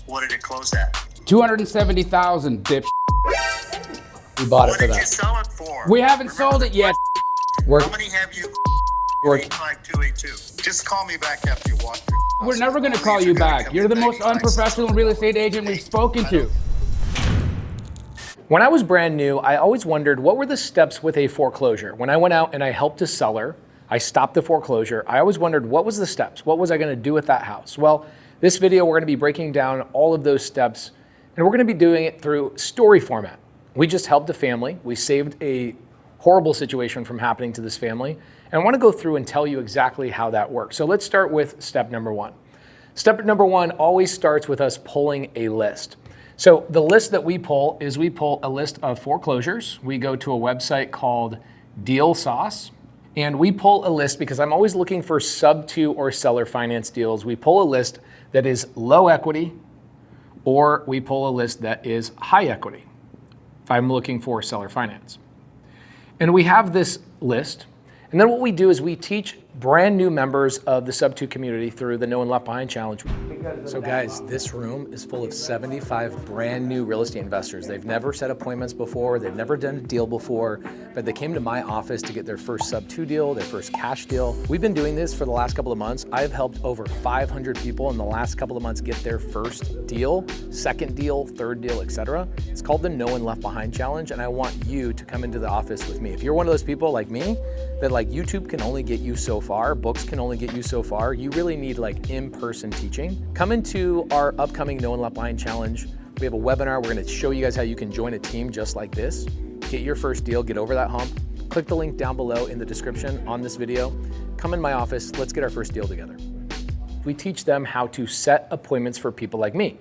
What did it close at? $270,000, dip. We bought it What for did you that. sell it for? We haven't sold it yet. How many have you? 85282. Just call me back after you walk through. We're never gonna call you back. You're the most unprofessional real estate agent we've spoken to. When I was brand new, I always wondered what were the steps with a foreclosure. When I went out and I helped a seller, I stopped the foreclosure, I always wondered what was the steps? What was I gonna do with that house? Well, this video, we're gonna be breaking down all of those steps, and we're gonna be doing it through story format. We just helped a family. We saved a horrible situation from happening to this family, and I wanna go through and tell you exactly how that works. So let's start with step number one. Step number one always starts with us pulling a list. So the list that we pull is we pull a list of foreclosures. We go to a website called Deal Sauce, and we pull a list because I'm always looking for SubTo or seller finance deals. We pull a list that is low equity, or we pull a list that is high equity if I'm looking for seller finance. And we have this list, and then what we do is we teach brand new members of the SubTo community through the No One Left Behind Challenge. So guys, this room is full of 75 brand new real estate investors. They've never set appointments before, they've never done a deal before, but they came to my office to get their first SubTo deal, their first cash deal. We've been doing this for the last couple of months. I've helped over 500 people in the last couple of months get their first deal, second deal, third deal, etc. It's called the No One Left Behind Challenge, and I want you to come into the office with me. If you're one of those people like me, that like YouTube can only get you so far, books can only get you so far, you really need like in-person teaching. Come into our upcoming No One Left Behind Challenge. We have a webinar. We're gonna show you guys how you can join a team just like this. Get your first deal, get over that hump. Click the link down below in the description on this video. Come in my office, let's get our first deal together. We teach them how to set appointments for people like me,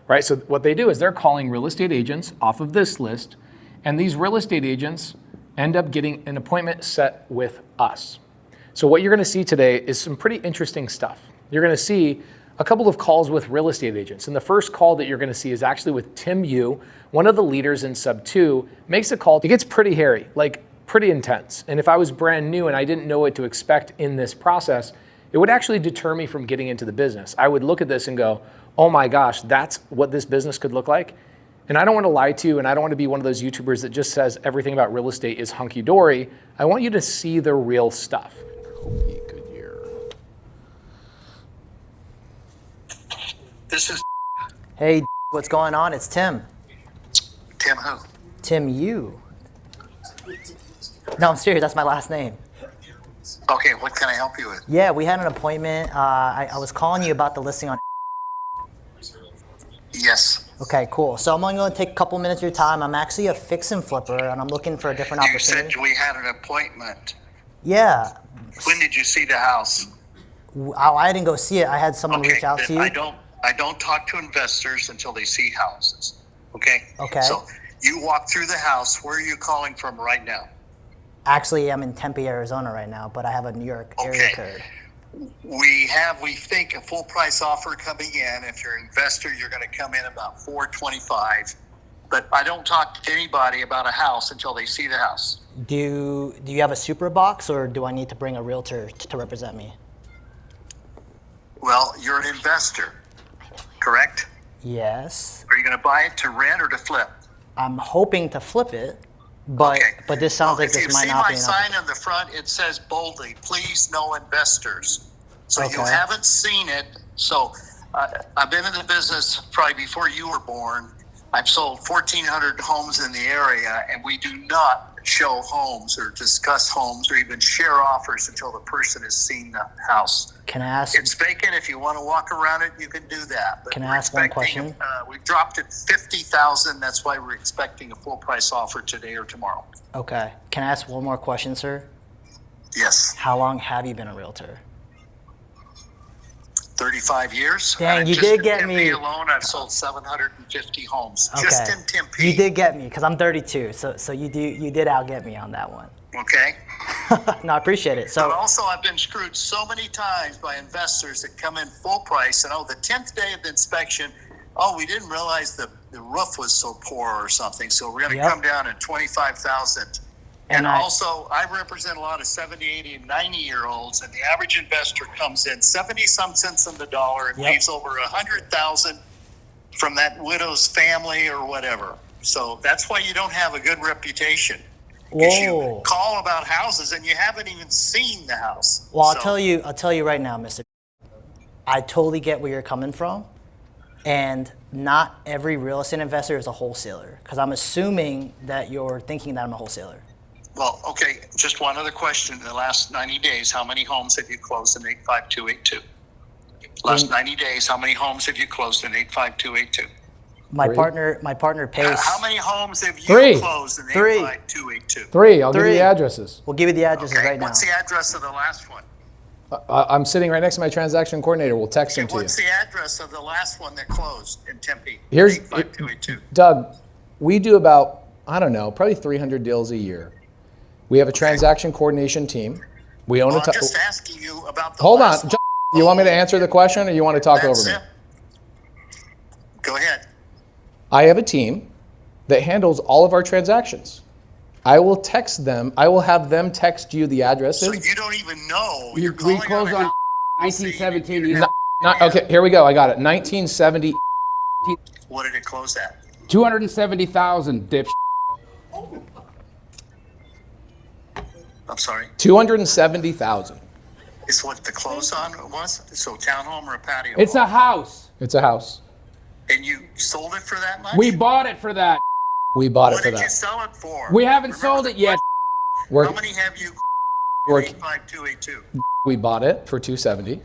right? So what they do is they're calling real estate agents off of this list, and these real estate agents end up getting an appointment set with us. So what you're gonna see today is some pretty interesting stuff. You're gonna see a couple of calls with real estate agents. And the first call that you're gonna see is actually with Tim Yu, one of the leaders in SubTo, makes a call. It gets pretty hairy, like pretty intense. And if I was brand new and I didn't know what to expect in this process, it would actually deter me from getting into the business. I would look at this and go, oh my gosh, that's what this business could look like. And I don't want to lie to you, and I don't want to be one of those YouTubers that just says everything about real estate is hunky-dory. I want you to see the real stuff. Good year. This is Hey, what's going on? It's Tim. Tim who? Tim Yu. No, I'm serious. That's my last name. Okay, what can I help you with? Yeah, we had an appointment. I was calling you about the listing on. Yes. Okay, cool. So I'm only going to take a couple minutes of your time. I'm actually a fix and flipper, and I'm looking for a different You opportunity. said we had an appointment. Yeah. When did you see the house? I didn't go see it. I had someone reach out to you. I don't talk to investors until they see houses. Okay? Okay. So you walk through the house. Where are you calling from right now? Actually, I'm in Tempe, Arizona right now, but I have a New York area code. We think a full price offer coming in. If you're an investor, you're going to come in about $425. But I don't talk to anybody about a house until they see the house. Do you have a super box, or do I need to bring a realtor to represent me? Well, you're an investor, correct? Yes. Are you going to buy it to rent or to flip? I'm hoping to flip it, but this sounds like this might not be If you enough. see my sign on the front, it says boldly, "Please, no investors." So you Okay. haven't seen it. So I've been in the business probably before you were born. I've sold 1,400 homes in the area, and we do not show homes or discuss homes or even share offers until the person has seen the house. Can I ask? It's vacant. If you want to walk around it, you can do that. But Can I we're ask one expecting, question? We've dropped it $50,000. That's why we're expecting a full price offer today or tomorrow. Okay. Can I ask one more question, sir? Yes. How long have you been a realtor? 35 years. Dang, you just did in get Tempe me. alone, I've sold 750 homes. Okay. Just in Tempe. You did get me because I'm 32, so you did outget me on that one. Okay. No, I appreciate it. But So also, I've been screwed so many times by investors that come in full price, and the 10th day of the inspection, we didn't realize the roof was so poor or something, so we're going to come down at $25,000. And also, I represent a lot of 70, 80, and 90-year-olds, and the average investor comes in 70-some cents on the dollar and leaves over $100,000 from that widow's family or whatever. So that's why you don't have a good reputation. Because you call about houses and you haven't even seen the house. Well, I'll tell you right now, Mr. I totally get where you're coming from, and not every real estate investor is a wholesaler. Because I'm assuming that you're thinking that I'm a wholesaler. Well, okay, just one other question. In the last 90 days, how many homes have you closed in 85282? Last 90 days, how many homes have you closed in 85282? My partner pays. How many homes have you Three. closed in Three. 85282? 3. I'll give you Three. the addresses. We'll give you the addresses Okay, right now. what's the address of the last one? I'm sitting right next to my transaction coordinator. We'll text him to you. What's the address of the last one that closed in Tempe? Here's 85282. Doug. We do about, I don't know, probably 300 deals a year. We have a transaction coordination team. We own Well, a. I'm just asking you about the Hold on. last one. You want me to answer the question, or you want to talk That's over me? it. Go ahead. I have a team that handles all of our transactions. I will text them. I will have them text you the addresses. So you don't even know. We You're calling closed a on house 1917. you- Okay, here we go. I got it. 1970. What did it close at? 270,000, dip. I'm sorry. 270,000. Is what the close on was? So townhome or a patio? It's a house. It's a house. And you sold it for that much? We bought it for that. We bought it What for did you that. sell it for? We haven't Remember sold the it yet. We're, How many have you? we're, 85282. we bought it for 270.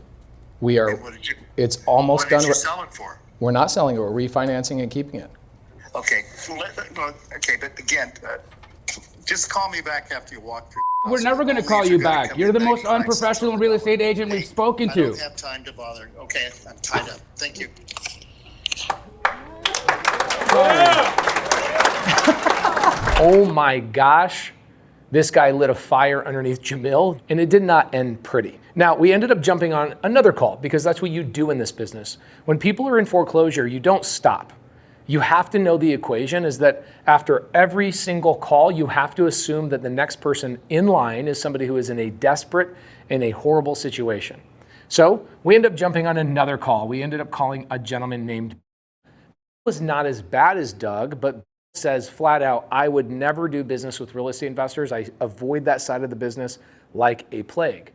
We are. What did you? It's almost What done. did you sell it for? We're not selling it. We're refinancing and keeping it. Okay. Okay, but again, just call me back after you walk through. We're never going to call you back. You're the most unprofessional real estate agent we've spoken I to. don't have time to bother. Okay, I'm tied up. Thank you. Oh my gosh. This guy lit a fire underneath Jamil, and it did not end pretty. Now, we ended up jumping on another call because that's what you do in this business. When people are in foreclosure, you don't stop. You have to know the equation is that after every single call, you have to assume that the next person in line is somebody who is in a desperate and a horrible situation. So we ended up jumping on another call. We ended up calling a gentleman named. It was not as bad as Doug, but says flat out, I would never do business with real estate investors. I avoid that side of the business like a plague.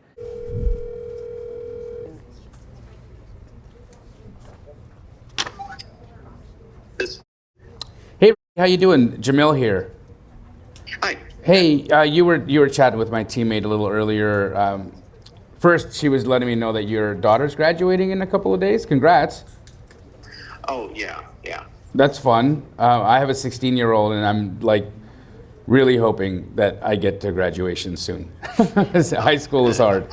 Hey, how you doing? Jamil here. Hi. Hey, you were chatting with my teammate a little earlier. First, she was letting me know that your daughter's graduating in a couple of days. Congrats. Oh, yeah. That's fun. I have a 16-year-old, and I'm like really hoping that I get to graduation soon. High school is hard.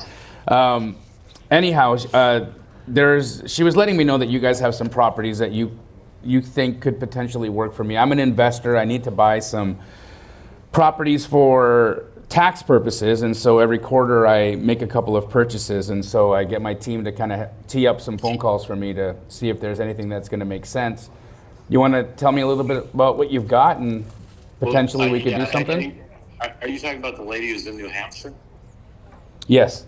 Anyhow, she was letting me know that you guys have some properties that you think could potentially work for me. I'm an investor. I need to buy some properties for tax purposes, and so every quarter I make a couple of purchases, and so I get my team to kind of tee up some phone calls for me to see if there's anything that's going to make sense. You want to tell me a little bit about what you've got, and potentially we could do something? Are you talking about the lady who's in New Hampshire? Yes.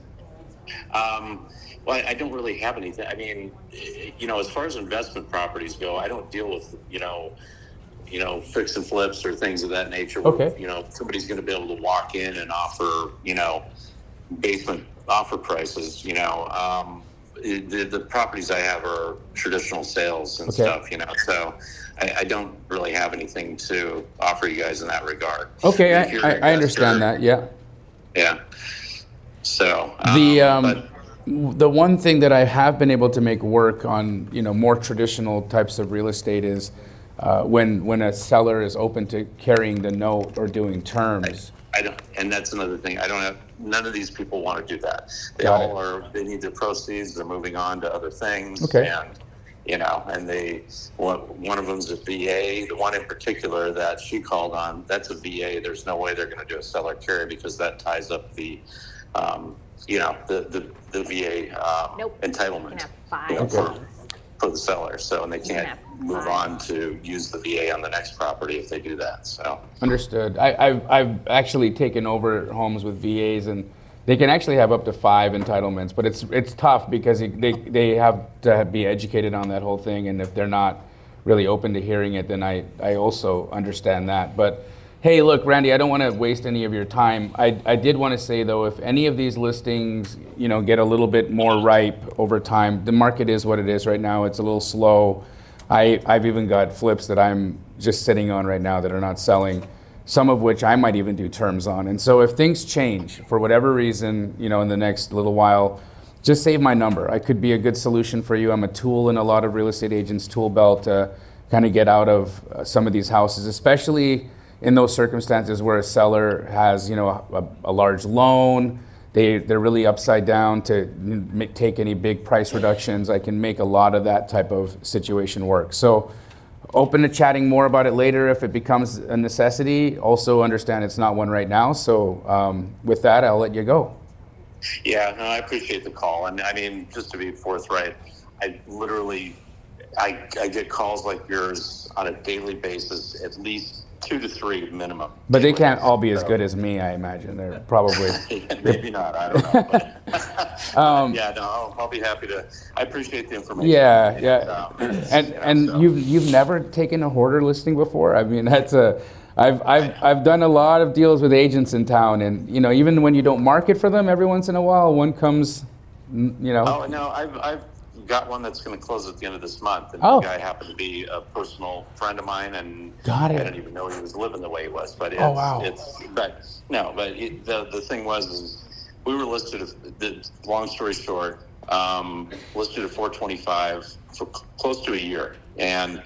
Well, I don't really have anything. I mean, as far as investment properties go, I don't deal with, fix and flips or things of that nature. Okay. Where, somebody's going to be able to walk in and offer, basement offer prices, the properties I have are traditional sales and stuff, so I don't really have anything to offer you guys in that regard. Okay, If you're an I understand investor- that, yeah. Yeah. So, The one thing that I have been able to make work on, more traditional types of real estate is when a seller is open to carrying the note or doing terms. I don't, and that's another thing. None of these people want to do that. They need their proceeds. They're moving on to other things. Okay. And one of them's a VA. The one in particular that she called on, that's a VA. There's no way they're going to do a seller carry because that ties up the VA entitlement for the seller. So, and they can't move on to use the VA on the next property if they do that. So Understood. I've actually taken over homes with VAs, and they can actually have up to 5 entitlements, but it's tough because they have to be educated on that whole thing, and if they're not really open to hearing it, then I also understand that. But hey, look, Randy, I don't want to waste any of your time. I did want to say, though, if any of these listings, get a little bit more ripe over time, the market is what it is right now. It's a little slow. I've even got flips that I'm just sitting on right now that are not selling, some of which I might even do terms on. And so if things change for whatever reason, in the next little while, just save my number. I could be a good solution for you. I'm a tool in a lot of real estate agents' tool belt to kind of get out of some of these houses, especially in those circumstances where a seller has, a large loan. They're really upside down to take any big price reductions. I can make a lot of that type of situation work. So open to chatting more about it later if it becomes a necessity. Also understand it's not one right now. So with that, I'll let you go. Yeah, no, I appreciate the call. And I mean, just to be forthright, I get calls like yours on a daily basis, at least 2 to 3 minimum. But they can't all be as good as me, I imagine. They're probably... Maybe not, I don't know. But yeah, no, I'll be happy to. I appreciate the information. Yeah. And you've never taken a hoarder listing before? I mean, I've done a lot of deals with agents in town, and even when you don't market for them, every once in a while one comes, Oh no, I've got one that's going to close at the end of this month, and the guy happened to be a personal friend of mine, and I didn't even know he was living the way he was. But the thing was we were listed. Long story short, listed at 425 for close to a year, and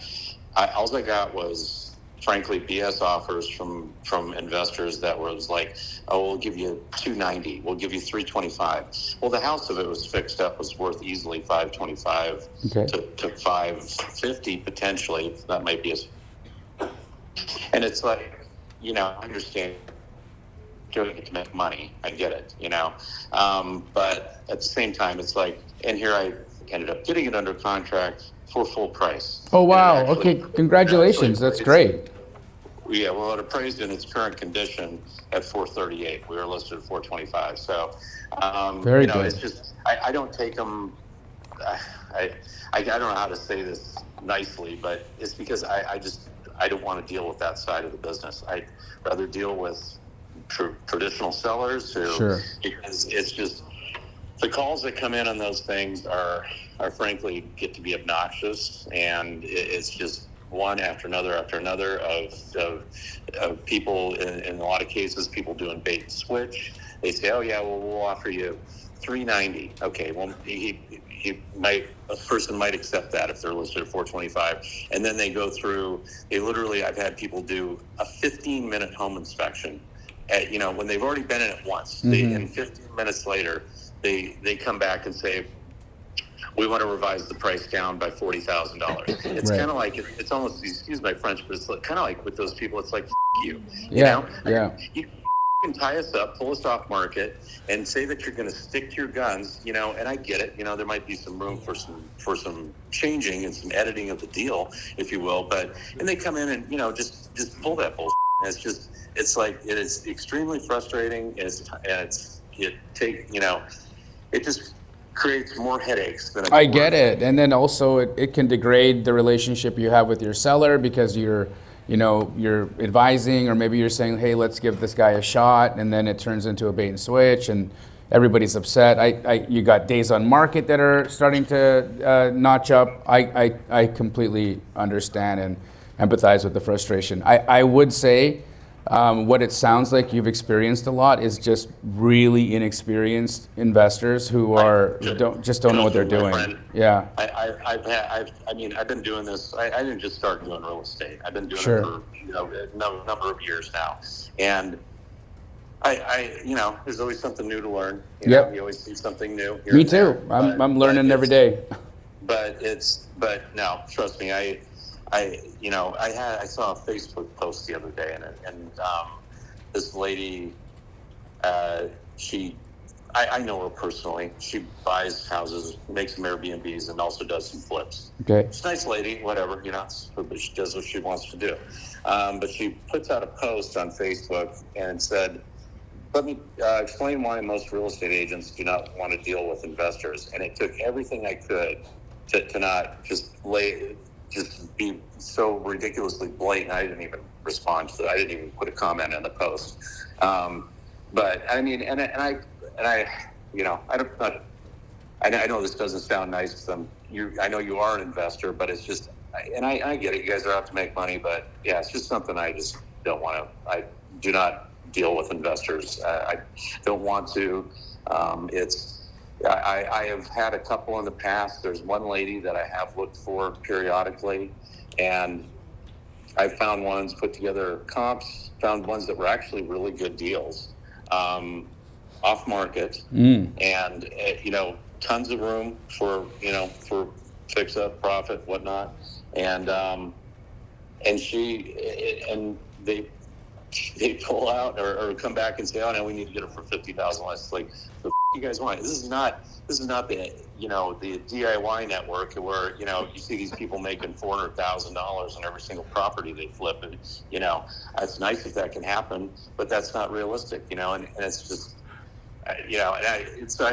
all I got was, frankly, BS offers from investors that was like, oh, we'll give you 290, we'll give you 325. Well, the house, if it was fixed up, was worth easily 525 to 550 potentially. That might be and it's like, I understand doing it to make money. I get it, but at the same time, it's like, and here I ended up getting it under contract for full price. Oh, wow. Okay. Congratulations. That's great. Yeah. Well, it appraised in its current condition at 438. We were listed at 425. So, very good. It's just, I don't take them. I don't know how to say this nicely, but it's because I don't want to deal with that side of the business. I'd rather deal with traditional sellers because it's just, the calls that come in on those things are frankly get to be obnoxious, and it's just one after another of people, in a lot of cases, people doing bait and switch. They say, oh yeah, well, we'll offer you 390. Okay, well, a person might accept that if they're listed at 425, and then they go through. I've had people do a 15-minute home inspection when they've already been in it once. Mm-hmm. And 15 minutes later, they come back and say, we want to revise the price down by $40,000. It's kind of like, it's almost, excuse my French, but it's kind of like with those people, it's like, you. Yeah. You can tie us up, pull us off market, and say that you're going to stick to your guns, and I get it. There might be some room for some changing and some editing of the deal, if you will. And they come in and, just pull that bullshit. And it's like, it is extremely frustrating. It just creates more headaches than I get it. And then also it can degrade the relationship you have with your seller because you're advising, or maybe you're saying, hey, let's give this guy a shot, and then it turns into a bait and switch and everybody's upset. You got days on market that are starting to notch up. I completely understand and empathize with the frustration. I would say what it sounds like you've experienced a lot is just really inexperienced investors who don't know what they're doing. Yeah. I've been doing this. I didn't just start doing real estate. I've been doing it for a number of years now, and there's always something new to learn. You always see something new. Me too. I'm learning every day. But no, trust me. I saw a Facebook post the other day, and this lady, I know her personally. She buys houses, makes some Airbnbs, and also does some flips. Okay. She's a nice lady, whatever, but she does what she wants to do. But she puts out a post on Facebook and said, let me explain why most real estate agents do not want to deal with investors. And it took everything I could to not just just be so ridiculously blatant. I didn't even respond to it. I didn't even put a comment in the post. But I mean, and I, you know, I know this doesn't sound nice because I know you are an investor, but it's just, and I get it. You guys are out to make money, but yeah, it's just something I just don't want to. I do not deal with investors. I don't want to. I have had a couple in the past. There's one lady that I have looked for periodically, and I found ones, put together comps, found ones that were actually really good deals, off market, and you know, tons of room for, you know, for fix up, profit, whatnot, and they pull out or come back and say, oh no, we need to get it for 50,000 less. It's like, the you guys want? This is not the, you know, the DIY network where, you know, you see these people making $400,000 on every single property they flip, and you know, it's nice if that can happen, but that's not realistic, you know, and it's just, you know, and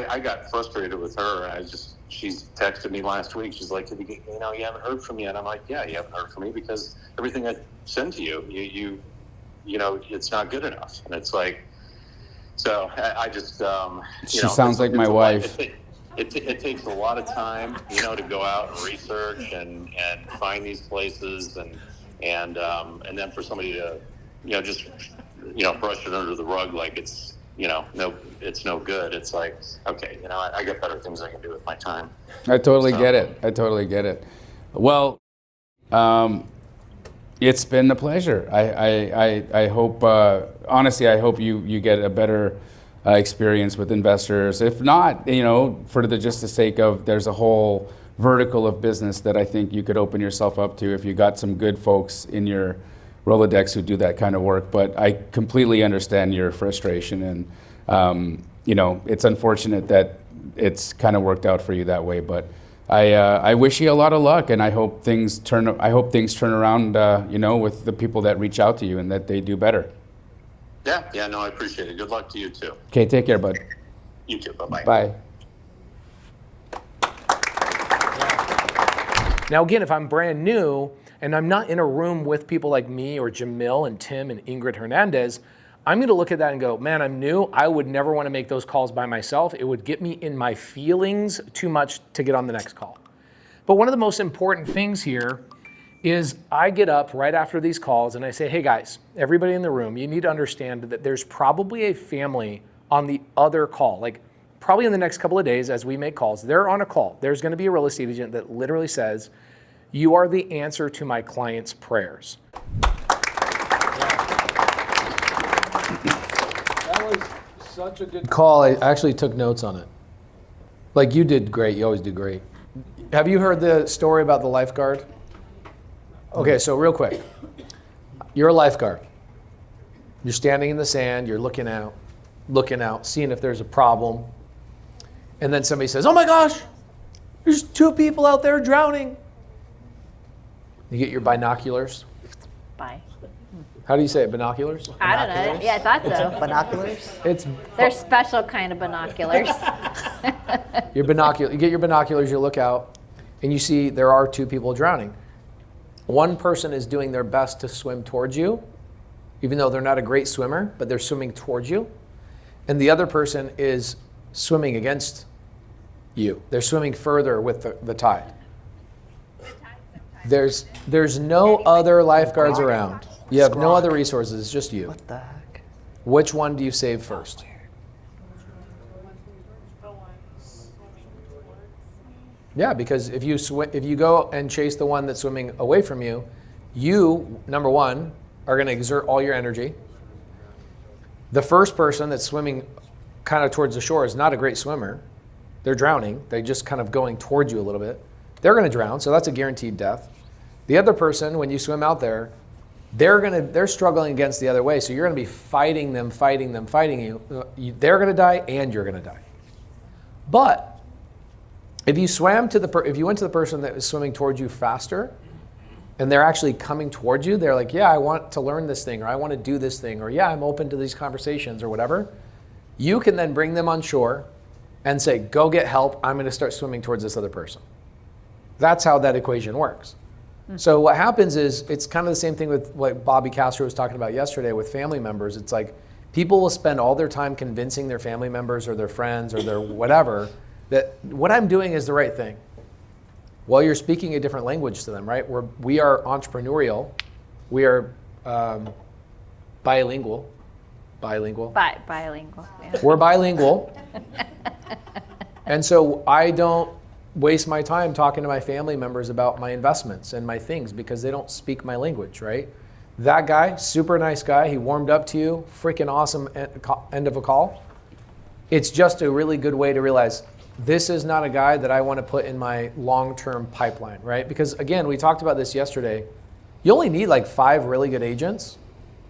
I got frustrated with her, and she's texted me last week. She's like, you know, you haven't heard from me, and I'm like, yeah, you haven't heard from me because everything I send to you, you know, it's not good enough, and it's like. So I just, she sounds like my wife. It takes a lot of time, you know, to go out and research and find these places, and then for somebody to, you know, just, you know, brush it under the rug like it's, you know, it's no good. It's like, okay, you know, I got better things I can do with my time. I totally get it. Well, it's been a pleasure. I hope, honestly, I hope you get a better experience with investors. If not, you know, for just the sake of, there's a whole vertical of business that I think you could open yourself up to if you got some good folks in your Rolodex who do that kind of work. But I completely understand your frustration, and you know, it's unfortunate that it's kind of worked out for you that way. But I wish you a lot of luck, and I hope things turn around, you know, with the people that reach out to you, and that they do better. Yeah, no, I appreciate it. Good luck to you too. Okay, take care, bud. You too. Bye-bye. Bye. Now again, if I'm brand new and I'm not in a room with people like me or Jamil and Tim and Ingrid Hernandez, I'm going to look at that and go, man, I'm new. I would never want to make those calls by myself. It would get me in my feelings too much to get on the next call. But one of the most important things here is I get up right after these calls and I say, hey guys, everybody in the room, you need to understand that there's probably a family on the other call. Like probably in the next couple of days as we make calls, they're on a call. There's going to be a real estate agent that literally says, you are the answer to my client's prayers. That was such a good call. I actually took notes on it. Like you did great. You always do great. Have you heard the story about the lifeguard? Okay, so real quick. You're a lifeguard. You're standing in the sand. You're looking out, seeing if there's a problem. And then somebody says, oh my gosh, there's 2 people out there drowning. You get your binoculars. Bye. How do you say it? Binoculars? I don't know. Yeah, I thought so. Binoculars? They're special kind of binoculars. You get your binoculars, you look out, and you see there are 2 people drowning. One person is doing their best to swim towards you, even though they're not a great swimmer, but they're swimming towards you. And the other person is swimming against you. They're swimming further with the tide. There's no other lifeguards around. You have no other resources, it's just you. What the heck? Which one do you save first? Yeah, because if you go and chase the one that's swimming away from you, you, number one, are going to exert all your energy. The first person that's swimming kind of towards the shore is not a great swimmer. They're drowning. They're just kind of going towards you a little bit. They're going to drown, so that's a guaranteed death. The other person, when you swim out there, they're struggling against the other way, so you're going to be fighting you. They're going to die, and you're going to die. But if you went to the person that was swimming towards you faster, and they're actually coming towards you, they're like, yeah, I want to learn this thing, or I want to do this thing, or yeah, I'm open to these conversations, or whatever. You can then bring them on shore and say, go get help. I'm going to start swimming towards this other person. That's how that equation works. So what happens is it's kind of the same thing with what Bobby Castro was talking about yesterday with family members. It's like people will spend all their time convincing their family members or their friends or their whatever that what I'm doing is the right thing. Well, you're speaking a different language to them, right? We are entrepreneurial. We are bilingual. Bilingual. Bilingual. Yeah. We're bilingual. And so I don't waste my time talking to my family members about my investments and my things because they don't speak my language, right? That guy, super nice guy, he warmed up to you, freaking awesome end of a call. It's just a really good way to realize this is not a guy that I want to put in my long-term pipeline, right? Because again, we talked about this yesterday. You only need like 5 really good agents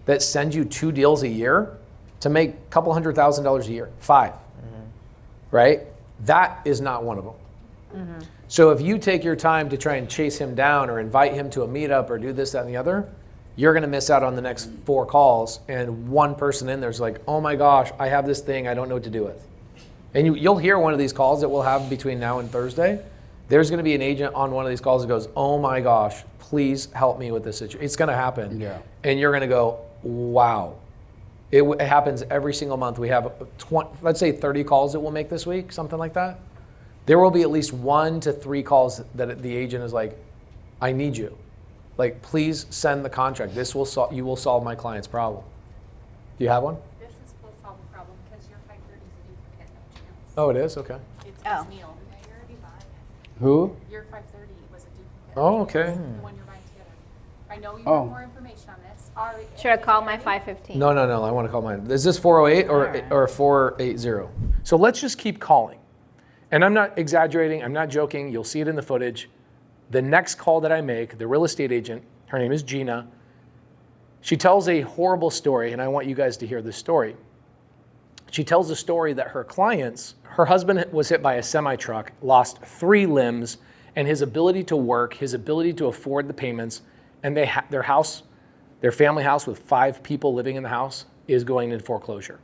that send you 2 deals a year to make a couple $100,000 a year. 5, right? That is not one of them. So if you take your time to try and chase him down or invite him to a meetup or do this, that, and the other, you're going to miss out on the next 4 calls. And one person in there's like, oh my gosh, I have this thing I don't know what to do with. And you'll hear one of these calls that we'll have between now and Thursday. There's going to be an agent on one of these calls that goes, oh my gosh, please help me with this situation. It's going to happen. Yeah. And you're going to go, wow. It happens every single month. We have 20, let's say 30 calls that we'll make this week, something like that. There will be at least 1 to 3 calls that the agent is like, I need you. Like, please send the contract. This will you will solve my client's problem. Do you have one? This is will solve the problem because your 530 is a duplicate, no chance. Oh, it is? Okay. It's Oh. Neil. You already bought it. Who? Your 530 was a duplicate. Oh, okay. The one you're buying together. I know you Oh. want more information on this. Should I call my 515? No. I want to call mine. Is this 408 or 480? So let's just keep calling. And I'm not exaggerating. I'm not joking. You'll see it in the footage. The next call that I make, the real estate agent, her name is Gina. She tells a horrible story, and I want you guys to hear this story. She tells the story that her husband was hit by a semi-truck, lost 3 limbs, and his ability to work, his ability to afford the payments, and their family house with 5 people living in the house is going into foreclosure.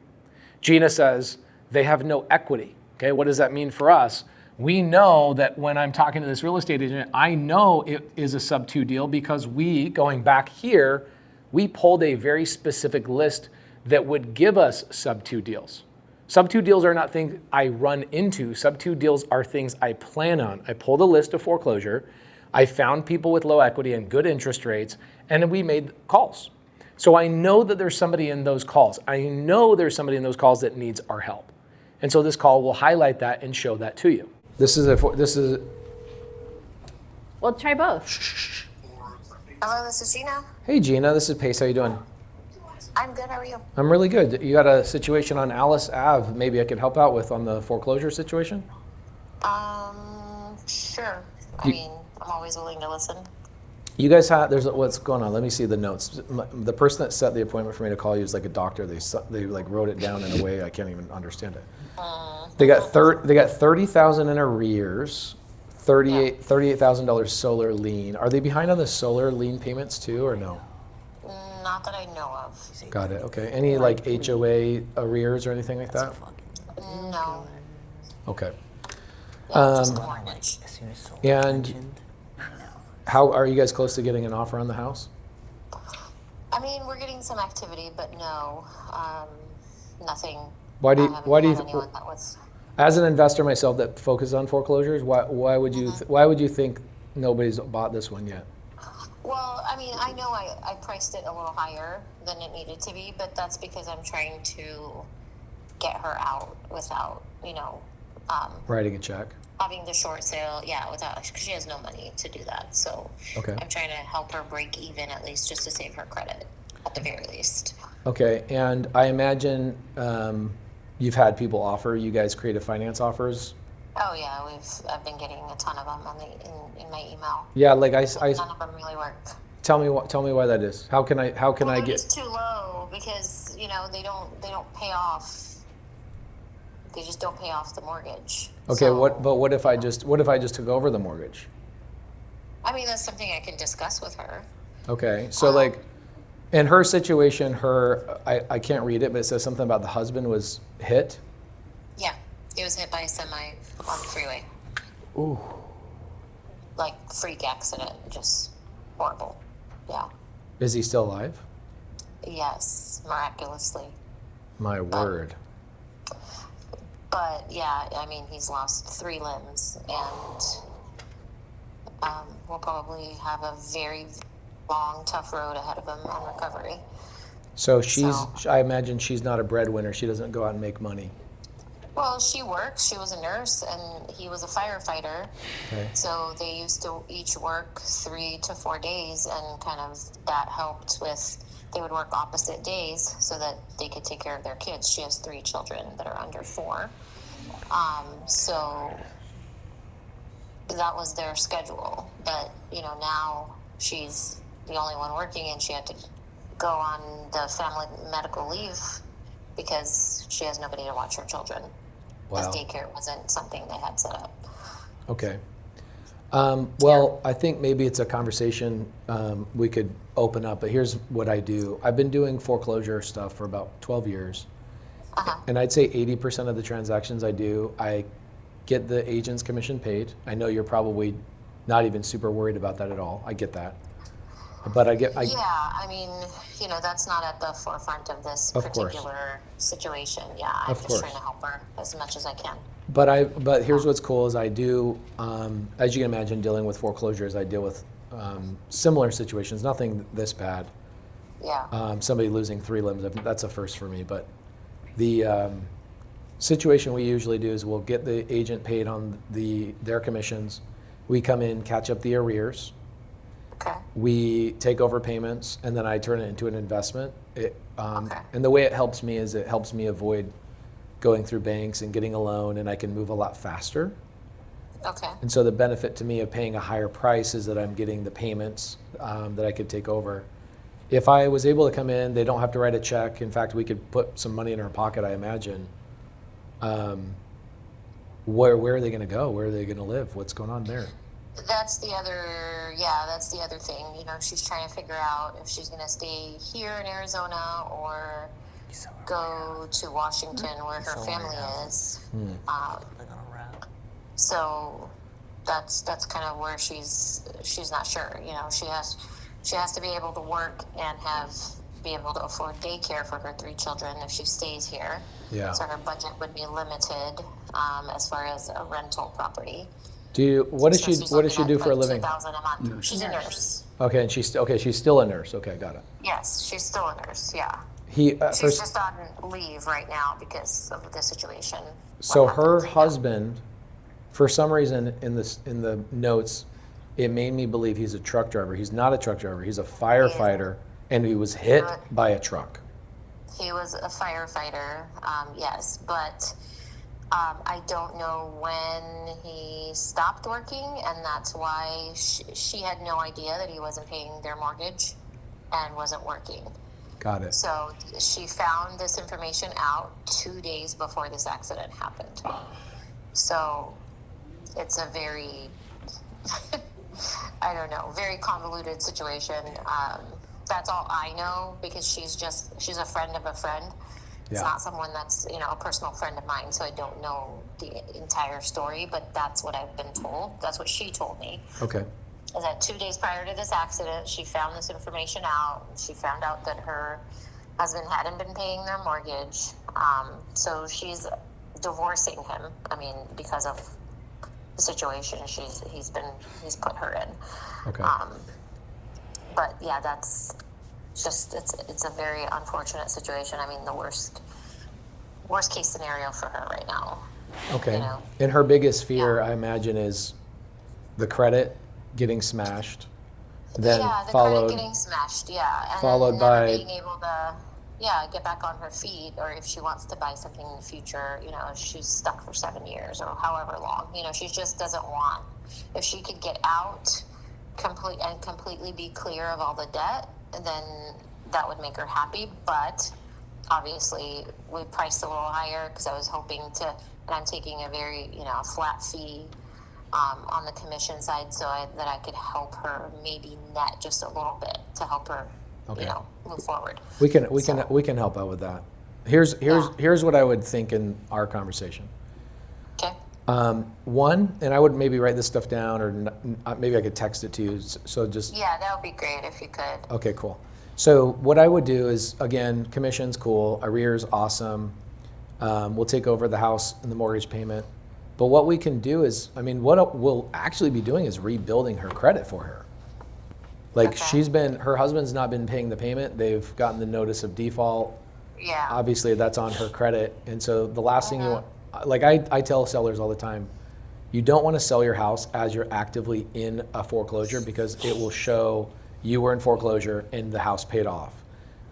Gina says they have no equity. Okay, what does that mean for us? We know that when I'm talking to this real estate agent, I know it is a SubTo deal because going back here, we pulled a very specific list that would give us SubTo deals. SubTo deals are not things I run into. SubTo deals are things I plan on. I pulled a list of foreclosure. I found people with low equity and good interest rates, and then we made calls. So I know that there's somebody in those calls. I know there's somebody in those calls that needs our help. And so this call will highlight that and show that to you. Well, try both. Hello, this is Gina. Hey Gina, this is Pace. How you doing? I'm good. How are you? I'm really good. You got a situation on Alice Ave maybe I could help out with on the foreclosure situation? Sure. I mean, I'm always willing to listen. You guys what's going on? Let me see the notes. The person that set the appointment for me to call you is like a doctor. They like wrote it down in a way I can't even understand it. They got 30,000 in arrears, $38,000 solar lien. Are they behind on the solar lien payments too, or no? Not that I know of. Got it. Okay. Any like HOA arrears or anything like that? No. Okay. Yeah, just the mortgage. And how are you guys close to getting an offer on the house? I mean, we're getting some activity, but no, nothing. Why do you anyone that was. As an investor myself that focuses on foreclosures, why would you think nobody's bought this one yet? Well, I mean, I know I priced it a little higher than it needed to be, but that's because I'm trying to get her out without, Writing a check. having the short sale, because she has no money to do that. So Okay. I'm trying to help her break even at least just to save her credit at the very least. Okay, and I imagine you've had people offer you guys creative finance offers. Oh yeah, I've been getting a ton of them in my email. Yeah, like None of them really work. tell me why that is. How can I They're get? just too low because they don't pay off. They just don't pay off the mortgage. Okay, So, what if I just took over the mortgage? I mean, that's something I can discuss with her. Okay, so like in her situation, I can't read it, but it says something about the husband was hit. Yeah, he was hit by a semi on the freeway. Ooh. Like freak accident, just. horrible. Yeah. Is he still alive? Yes, miraculously. My word. But yeah, I mean, he's lost 3 limbs, and we'll probably have a very long, tough road ahead of him on recovery. So So- I imagine she's not a breadwinner. She doesn't go out and make money. Well, she works. She was a nurse, and he was a firefighter. Okay. So they used to each work 3 to 4 days, and kind of that helped with. They would work opposite days so that they could take care of their kids. She has 3 children that are under 4. So that was their schedule. But, now she's the only one working, and she had to go on the family medical leave because she has nobody to watch her children. Wow. Because daycare wasn't something they had set up. Okay. Well, I think maybe it's a conversation we could open up, but here's what I do. I've been doing foreclosure stuff for about 12 years. And I'd say 80% of the transactions I do, I get the agent's commission paid. I know you're probably not even super worried about that at all. I get that. But Yeah, I mean, that's not at the forefront of this Of course. particular situation. Yeah, I'm Of just course. trying to help her as much as I can. But here's what's cool is I do, as you can imagine, dealing with foreclosures, I deal with similar situations, nothing this bad. Yeah. Somebody losing 3 limbs, that's a first for me. But the situation we usually do is we'll get the agent paid on their commissions. We come in, catch up the arrears. Okay. We take over payments, and then I turn it into an investment. Okay. And the way it helps me is it helps me avoid going through banks and getting a loan, and I can move a lot faster. Okay. And so the benefit to me of paying a higher price is that I'm getting the payments that I could take over. If I was able to come in, they don't have to write a check. In fact, we could put some money in our pocket, I imagine. Where are they going to go? Where are they going to live? What's going on there? That's the other thing. She's trying to figure out if she's going to stay here in Arizona or go to Washington where her family is. So that's kind of where she's not sure. She has to be able to work and be able to afford daycare for her 3 children if she stays here. Yeah. So her budget would be limited as far as a rental property. What does So she she's do looking at, for a like, living? $2,000 a month. She's a nurse. Okay, and she's still a nurse. Okay, got it. Yes, she's still a nurse. Yeah. She's She's just on leave right now because of the situation. So What her happened, you know? husband, for some reason in the notes, it made me believe he's a truck driver. He's not a truck driver. He's a firefighter, and he was hit by a truck. He was a firefighter, yes, but I don't know when he stopped working, and that's why she had no idea that he wasn't paying their mortgage and wasn't working. Got it. So she found this information out 2 days before this accident happened. So it's a very, I don't know, very convoluted situation. That's all I know because she's a friend of a friend. It's Yeah. not someone that's, a personal friend of mine, so I don't know the entire story, but that's what I've been told. That's what she told me. Okay. Is that 2 days prior to this accident, she found this information out. She found out that her husband hadn't been paying their mortgage. So she's divorcing him. I mean, because of the situation he's put her in. Okay. But yeah, that's just it's a very unfortunate situation. I mean, the worst case scenario for her right now. Okay. And her biggest fear, I imagine, is the credit getting smashed. Then Yeah, the followed. credit getting smashed. Yeah, and followed then never by- being able to, get back on her feet, or if she wants to buy something in the future, if she's stuck for 7 years or however long, she just doesn't want. If she could get out, completely be clear of all the debt, then that would make her happy. But obviously, we priced a little higher because I was hoping to, and I'm taking a very, flat fee on the commission side, so that I could help her maybe net just a little bit to help her, Okay. move forward. We can help out with that. Here's what I would think in our conversation. Okay. One, and I would maybe write this stuff down, or maybe I could text it to you. So just Yeah, that would be great if you could. okay, cool. So what I would do is, again, commission's cool, arrears awesome. We'll take over the house and the mortgage payment. But what we can do is, I mean, what we'll actually be doing is rebuilding her credit for her. Like her husband's not been paying the payment. They've gotten the notice of default. Yeah. Obviously that's on her credit. And so the last thing you want, like I tell sellers all the time, you don't want to sell your house as you're actively in a foreclosure, because it will show you were in foreclosure and the house paid off.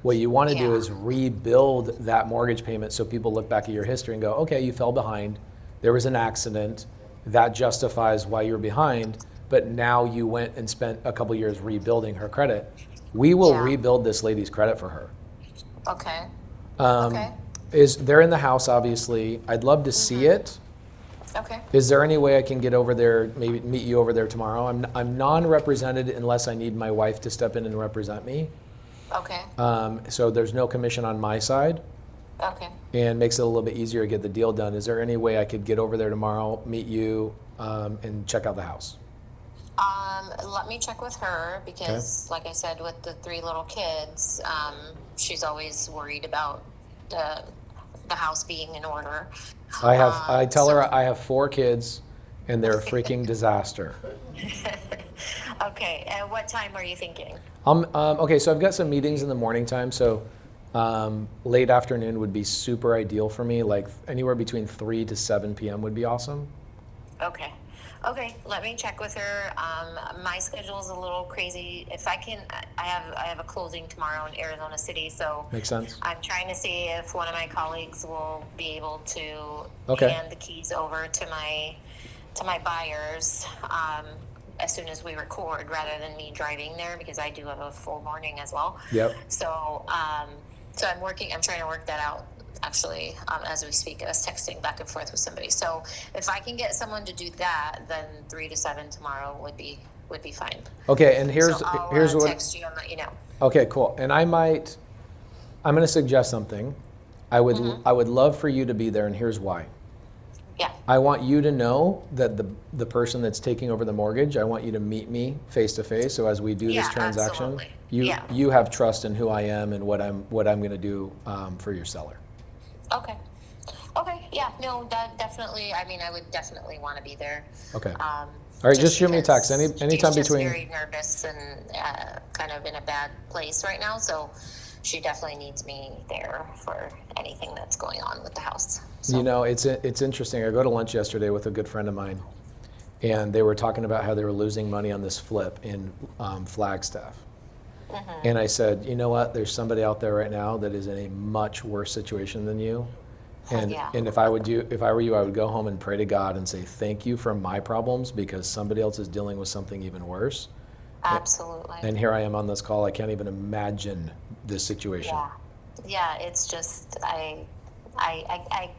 What you want to do is rebuild that mortgage payment so people look back at your history and go, okay, you fell behind. There was an accident. That justifies why you were behind. But now you went and spent a couple years rebuilding her credit. We will rebuild this lady's credit for her. Okay. They're in the house, obviously. I'd love to see it. Okay. Is there any way I can get over there, maybe meet you over there tomorrow? I'm non-represented unless I need my wife to step in and represent me. Okay. So there's no commission on my side. Okay. And makes it a little bit easier to get the deal done. Is there any way I could get over there tomorrow, meet you, and check out the house? Let me check with her because, like I said, with the 3 little kids, she's always worried about the house being in order. I tell her I have 4 kids, and they're a freaking disaster. Okay, and what time are you thinking? Okay, so I've got some meetings in the morning time, so late afternoon would be super ideal for me. Like anywhere between 3 to 7 p.m. would be awesome. Okay. Okay, let me check with her. My schedule's a little crazy. If I can, I have a closing tomorrow in Arizona City, so makes sense. I'm trying to see if one of my colleagues will be able to hand the keys over to my buyers as soon as we record, rather than me driving there, because I do have a full morning as well. Yep. So so I'm trying to work that out. Actually, as we speak, I was texting back and forth with somebody. So if I can get someone to do that, then 3 to 7 tomorrow would be fine. Okay, and here's I'll what. Text you and let you know. Okay, cool. And I'm going to suggest something. I would love for you to be there, and here's why. Yeah. I want you to know that the person that's taking over the mortgage, I want you to meet me face to face. So as we do this transaction, you have trust in who I am and what I'm going to do for your seller. Okay. Okay. Yeah. No. That definitely. I mean, I would definitely want to be there. Okay. All right. Just shoot me a text anytime she's between. She's very nervous and kind of in a bad place right now, so she definitely needs me there for anything that's going on with the house. So. You know, it's interesting. I go to lunch yesterday with a good friend of mine, and they were talking about how they were losing money on this flip in Flagstaff. Mm-hmm. And I said, you know what? There's somebody out there right now that is in a much worse situation than you. And and if I were you, I would go home and pray to God and say, thank you for my problems, because somebody else is dealing with something even worse. Absolutely. And here I am on this call. I can't even imagine this situation. Yeah. It's just I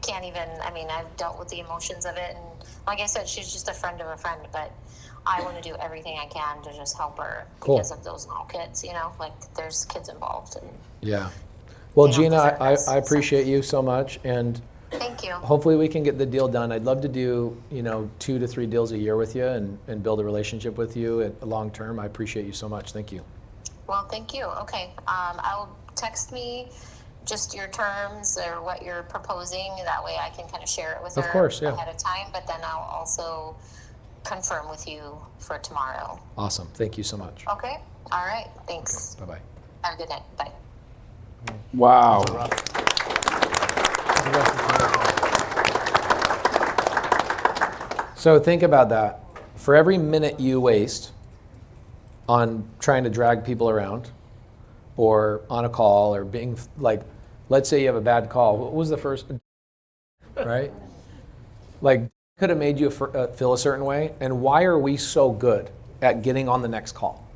can't even. I mean, I've dealt with the emotions of it, and like I said, she's just a friend of a friend, but I want to do everything I can to just help her because of those little kids, you know, like there's kids involved. And yeah. Well, Gina, I appreciate you so much. And thank you. Hopefully we can get the deal done. I'd love to do, 2 to 3 deals a year with you and build a relationship with you long term. I appreciate you so much. Thank you. Well, thank you. Okay. I'll text me just your terms or what you're proposing. That way I can kind of share it with her ahead of time. But then I'll also confirm with you for tomorrow. Awesome. Thank you so much. Okay. All right. Thanks. Okay. Bye-bye. Have a good night. Bye. Wow. So think about that. For every minute you waste on trying to drag people around or on a call or being like, let's say you have a bad call. What was the first, right? Like, could have made you feel a certain way. And why are we so good at getting on the next call?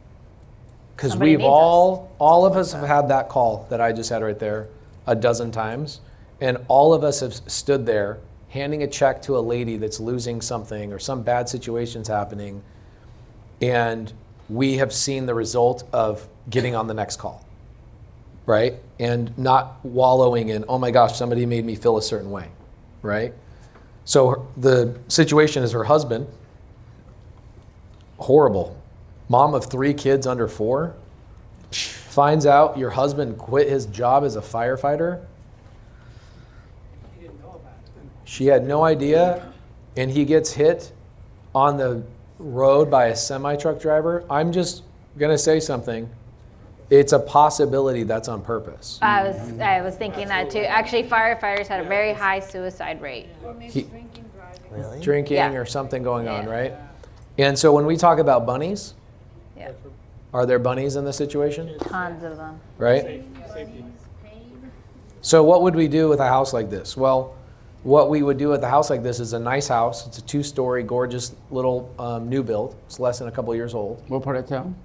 Because we've all of us have had that call that I just had right there a dozen times. And all of us have stood there handing a check to a lady that's losing something or some bad situation's happening. And we have seen the result of getting on the next call, right? And not wallowing in, oh my gosh, somebody made me feel a certain way, right? So the situation is her husband, horrible, mom of 3 kids under 4, finds out your husband quit his job as a firefighter. She had no idea, and he gets hit on the road by a semi-truck driver. I'm just gonna say something. It's a possibility that's on purpose. I was thinking that too. Actually, firefighters had a very high suicide rate. Really? Drinking Yeah. or something going on, right? And so when we talk about bunnies, Yeah, are there bunnies in this situation? tons of them. Right? So what would we do with a house like this? Well, what we would do with a house like this is a nice house. It's a 2-story, gorgeous little new build. It's less than a couple years old. What part of town?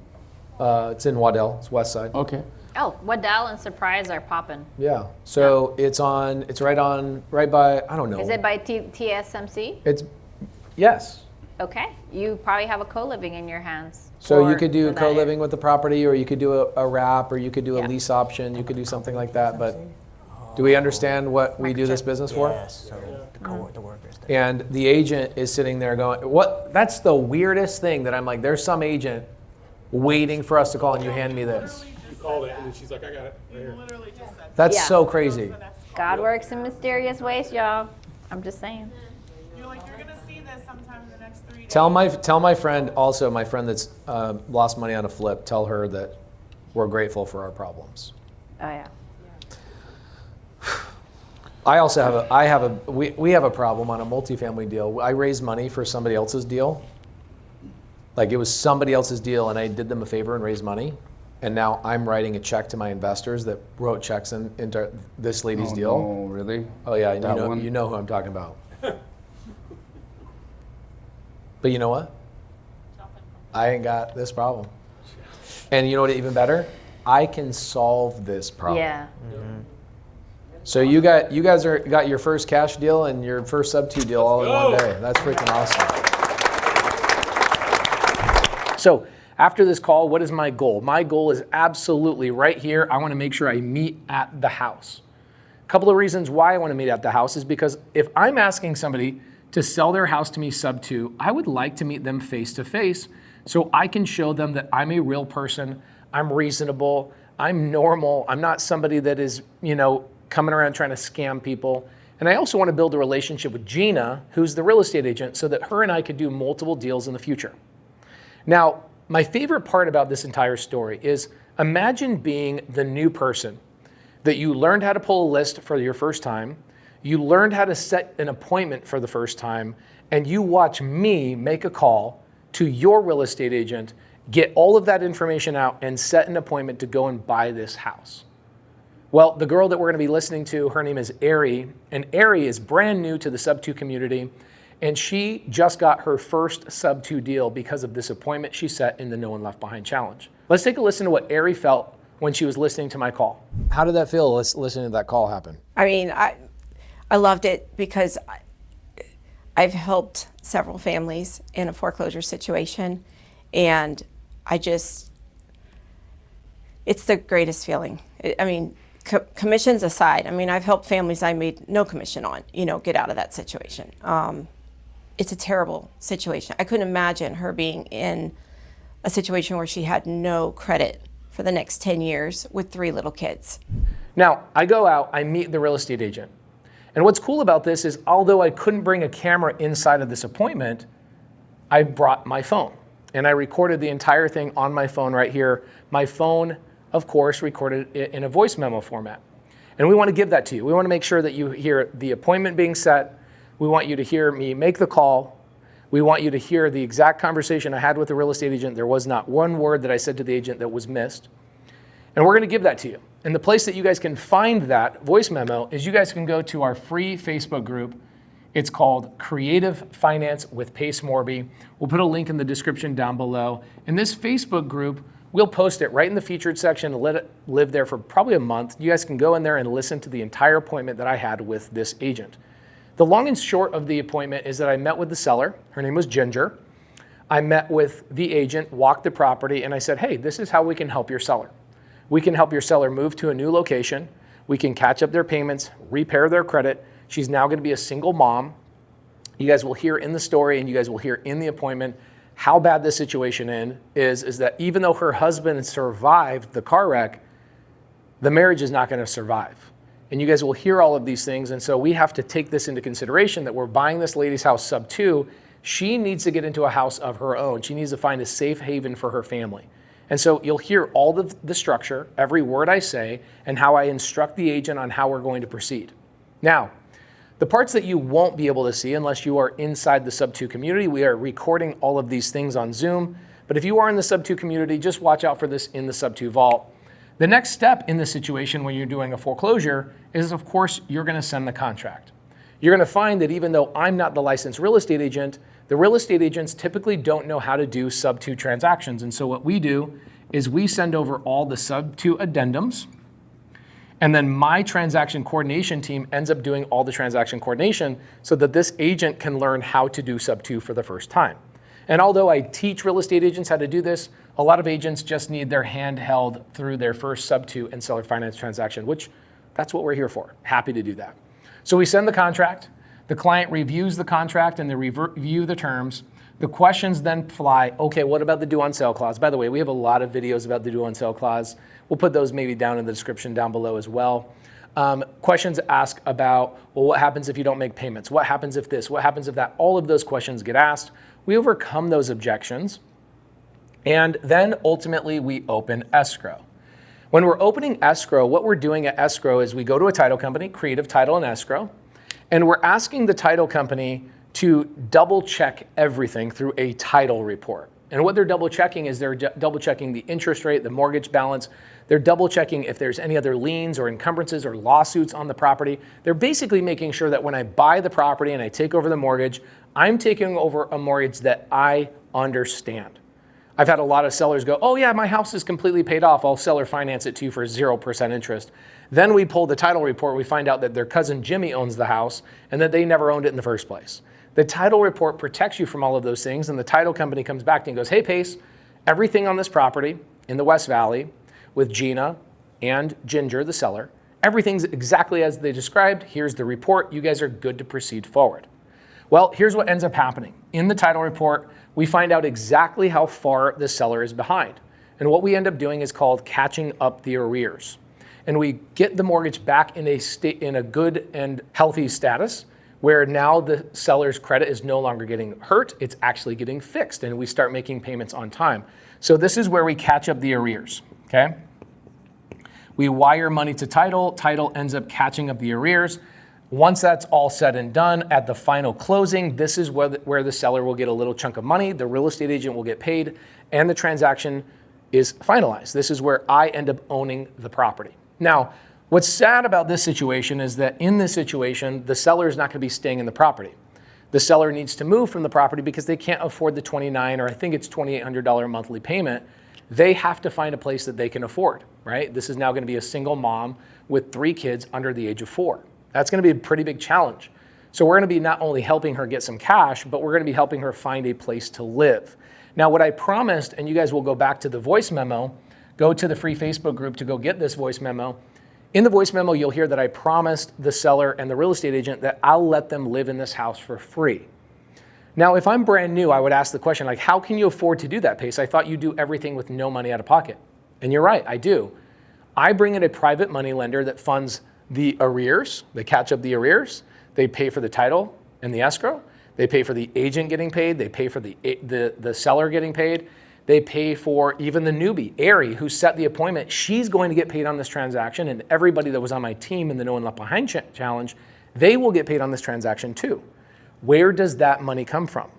It's in Waddell. It's west side. Okay. Oh, Waddell and Surprise are popping. Yeah. So it's right by, I don't know. Is it by TSMC? It's, yes. Okay, you probably have a co-living in your hands. So you for- could do for that co-living with the property, or you could do a wrap, or you could do a Yeah. lease option. You could do something like that. But do we understand what we do this business for? Yes, so the workers there. And the agent is sitting there going, "What? That's the weirdest thing." That I'm like, there's some agent waiting for us to call, and you hand me this. You called it, and then she's like, I got it right here. That's Yeah. so crazy. God works in mysterious ways, y'all. I'm just saying. You're like, you're gonna see this sometime in the next 3 days. Tell my friend, also my friend that's lost money on a flip. Tell her that we're grateful for our problems. Oh yeah. I also we have a problem on a multifamily deal. I raised money for somebody else's deal. Like it was somebody else's deal, and I did them a favor and raised money. And now I'm writing a check to my investors that wrote checks into this lady's deal. Oh, really? Oh yeah, That one? you know who I'm talking about. But you know what? I ain't got this problem. And you know what? Even better, I can solve this problem. Yeah. So you got your first cash deal and your first SubTo deal all in one day. That's freaking awesome. So after this call, what is my goal? My goal is absolutely right here. I want to make sure I meet at the house. A couple of reasons why I want to meet at the house is because if I'm asking somebody to sell their house to me SubTo, I would like to meet them face to face so I can show them that I'm a real person, I'm reasonable, I'm normal, I'm not somebody that is, coming around trying to scam people. And I also want to build a relationship with Gina, who's the real estate agent, so that her and I could do multiple deals in the future. Now, my favorite part about this entire story is imagine being the new person that you learned how to pull a list for your first time, you learned how to set an appointment for the first time, and you watch me make a call to your real estate agent, get all of that information out, and set an appointment to go and buy this house. Well, the girl that we're going to be listening to, her name is Ari, and Ari is brand new to the SubTo community, and she just got her first SubTo deal because of this appointment she set in the No One Left Behind Challenge. Let's take a listen to what Ari felt when she was listening to my call. How did that feel listening to that call happen? I mean, I loved it because I've helped several families in a foreclosure situation, and it's the greatest feeling. I mean, commissions aside, I've helped families I made no commission on, get out of that situation. It's a terrible situation. I couldn't imagine her being in a situation where she had no credit for the next 10 years with 3 little kids. Now, I go out, I meet the real estate agent. And what's cool about this is although I couldn't bring a camera inside of this appointment, I brought my phone. And I recorded the entire thing on my phone right here. My phone, of course, recorded it in a voice memo format. And we want to give that to you. We want to make sure that you hear the appointment being set. We want you to hear me make the call. We want you to hear the exact conversation I had with the real estate agent. There was not one word that I said to the agent that was missed. And we're going to give that to you. And the place that you guys can find that voice memo is you guys can go to our free Facebook group. It's called Creative Finance with Pace Morby. We'll put a link in the description down below. In this Facebook group, we'll post it right in the featured section and let it live there for probably a month. You guys can go in there and listen to the entire appointment that I had with this agent. The long and short of the appointment is that I met with the seller. Her name was Ginger. I met with the agent, walked the property, and I said, hey, this is how we can help your seller. We can help your seller move to a new location. We can catch up their payments, repair their credit. She's now going to be a single mom. You guys will hear in the story and you guys will hear in the appointment how bad this situation is that even though her husband survived the car wreck, the marriage is not going to survive. And you guys will hear all of these things. And so we have to take this into consideration that we're buying this lady's house sub-2. She needs to get into a house of her own. She needs to find a safe haven for her family. And so you'll hear all the structure, every word I say, and how I instruct the agent on how we're going to proceed. Now, the parts that you won't be able to see unless you are inside the SubTo community, we are recording all of these things on Zoom. But if you are in the SubTo community, just watch out for this in the SubTo vault. The next step in this situation when you're doing a foreclosure is, of course, you're going to send the contract. You're going to find that even though I'm not the licensed real estate agent, the real estate agents typically don't know how to do SubTo transactions. And so what we do is we send over all the SubTo addendums, and then my transaction coordination team ends up doing all the transaction coordination so that this agent can learn how to do SubTo for the first time. And although I teach real estate agents how to do this, a lot of agents just need their hand held through their first SubTo and seller finance transaction, which that's what we're here for. Happy to do that. So we send the contract, the client reviews the contract and they review the terms. The questions then fly, okay, what about the due on sale clause? By the way, we have a lot of videos about the due on sale clause. We'll put those maybe down in the description down below as well. Questions ask about, well, what happens if you don't make payments? What happens if this? What happens if that? All of those questions get asked. We overcome those objections. And then ultimately we open escrow. When we're opening escrow, what we're doing at escrow is we go to a title company, Creative Title and Escrow, and we're asking the title company to double check everything through a title report. And what they're double checking is they're double checking the interest rate, the mortgage balance. They're double checking if there's any other liens or encumbrances or lawsuits on the property. They're basically making sure that when I buy the property and I take over the mortgage, I'm taking over a mortgage that I understand. I've had a lot of sellers go, oh yeah, my house is completely paid off. I'll seller finance it to you for 0% interest. Then we pull the title report. We find out that their cousin Jimmy owns the house and that they never owned it in the first place. The title report protects you from all of those things, and the title company comes back and goes, hey, Pace, everything on this property in the West Valley with Gina and Ginger, the seller, everything's exactly as they described. Here's the report. You guys are good to proceed forward. Well, here's what ends up happening. In the title report, we find out exactly how far the seller is behind. And what we end up doing is called catching up the arrears. And we get the mortgage back in a good and healthy status, where now the seller's credit is no longer getting hurt, it's actually getting fixed, and we start making payments on time. So this is where we catch up the arrears, okay? We wire money to title, title ends up catching up the arrears. Once that's all said and done, at the final closing, this is where the seller will get a little chunk of money, the real estate agent will get paid, and the transaction is finalized. This is where I end up owning the property. Now, what's sad about this situation is that in this situation, the seller is not going to be staying in the property. The seller needs to move from the property because they can't afford the $2,900 or I think it's $2,800 monthly payment. They have to find a place that they can afford, right? This is now going to be a single mom with 3 kids under the age of 4. That's going to be a pretty big challenge. So we're going to be not only helping her get some cash, but we're going to be helping her find a place to live. Now, what I promised, and you guys will go back to the voice memo, go to the free Facebook group to go get this voice memo. In the voice memo, you'll hear that I promised the seller and the real estate agent that I'll let them live in this house for free. Now, if I'm brand new, I would ask the question, like, how can you afford to do that, Pace? I thought you do everything with no money out of pocket. And you're right, I do. I bring in a private money lender that funds the arrears. They catch up the arrears. They pay for the title and the escrow. They pay for the agent getting paid. They pay for the seller getting paid. They pay for even the newbie, Ari, who set the appointment. She's going to get paid on this transaction, and everybody that was on my team in the No One Left Behind challenge, they will get paid on this transaction too. Where does that money come from?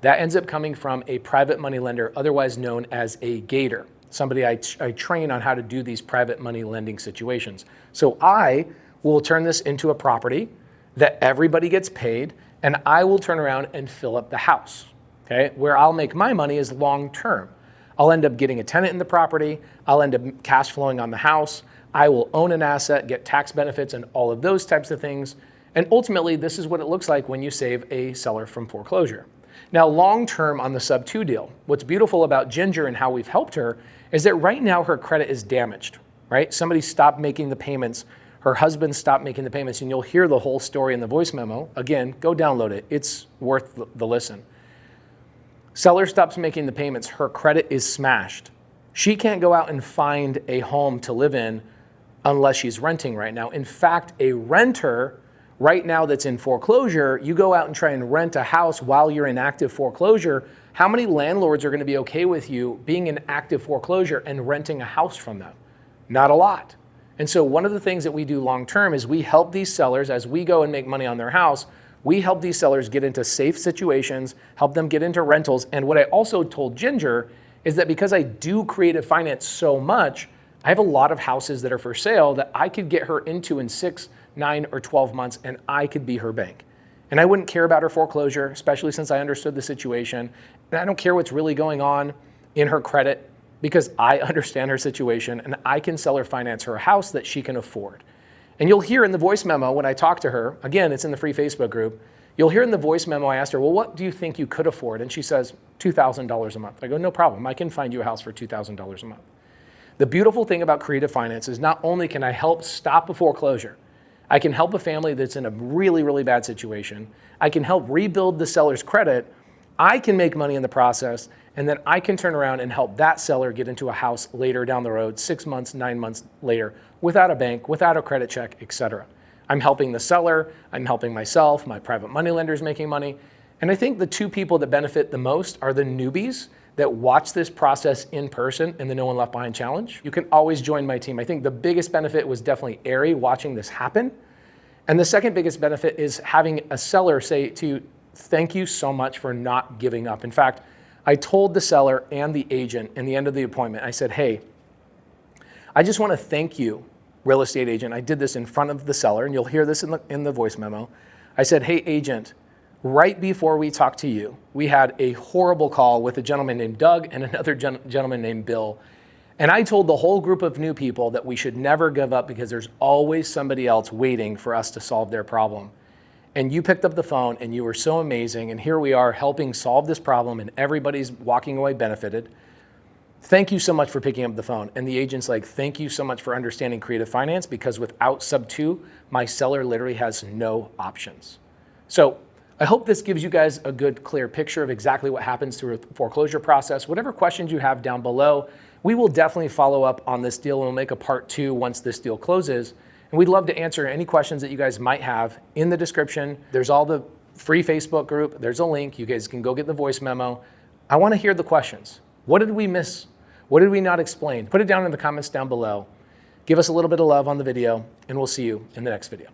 That ends up coming from a private money lender, otherwise known as a gator, somebody I train on how to do these private money lending situations. So I will turn this into a property that everybody gets paid, and I will turn around and fill up the house. Okay, where I'll make my money is long term. I'll end up getting a tenant in the property. I'll end up cash flowing on the house. I will own an asset, get tax benefits, and all of those types of things. And ultimately, this is what it looks like when you save a seller from foreclosure. Now, long term on the SubTo deal, what's beautiful about Ginger and how we've helped her is that right now her credit is damaged, right? Somebody stopped making the payments. Her husband stopped making the payments, and you'll hear the whole story in the voice memo. Again, go download it. It's worth the listen. Seller stops making the payments. Her credit is smashed. She can't go out and find a home to live in unless she's renting right now. In fact, a renter right now that's in foreclosure, you go out and try and rent a house while you're in active foreclosure. How many landlords are going to be okay with you being in active foreclosure and renting a house from them? Not a lot. And so one of the things that we do long term is we help these sellers as we go and make money on their house. We help these sellers get into safe situations, help them get into rentals. And what I also told Ginger is that because I do creative finance so much, I have a lot of houses that are for sale that I could get her into in 6, 9, or 12 months, and I could be her bank. And I wouldn't care about her foreclosure, especially since I understood the situation. And I don't care what's really going on in her credit because I understand her situation and I can sell her finance her a house that she can afford. And you'll hear in the voice memo when I talk to her, again, it's in the free Facebook group, you'll hear in the voice memo, I asked her, well, what do you think you could afford? And she says, $2,000 a month. I go, no problem. I can find you a house for $2,000 a month. The beautiful thing about creative finance is not only can I help stop a foreclosure, I can help a family that's in a really, really bad situation. I can help rebuild the seller's credit. I can make money in the process, and then I can turn around and help that seller get into a house later down the road, 6 months, 9 months later, without a bank, without a credit check, etc. I'm helping the seller, I'm helping myself, my private money lender's making money. And I think the two people that benefit the most are the newbies that watch this process in person in the No One Left Behind Challenge. You can always join my team. I think the biggest benefit was definitely Ari watching this happen. And the second biggest benefit is having a seller say to you, thank you so much for not giving up. In fact, I told the seller and the agent in the end of the appointment, I said, hey, I just want to thank you, real estate agent. I did this in front of the seller, and you'll hear this in the voice memo. I said, hey, agent, right before we talked to you, we had a horrible call with a gentleman named Doug and another gentleman named Bill. And I told the whole group of new people that we should never give up because there's always somebody else waiting for us to solve their problem. And you picked up the phone and you were so amazing. And here we are helping solve this problem and everybody's walking away benefited. Thank you so much for picking up the phone. And the agent's like, thank you so much for understanding creative finance because without SubTo, my seller literally has no options. So I hope this gives you guys a good, clear picture of exactly what happens through a foreclosure process. Whatever questions you have down below, we will definitely follow up on this deal and we'll make a part 2 once this deal closes. And we'd love to answer any questions that you guys might have. In the description, there's all the free Facebook group. There's a link. You guys can go get the voice memo. I want to hear the questions. What did we miss? What did we not explain? Put it down in the comments down below. Give us a little bit of love on the video, and we'll see you in the next video.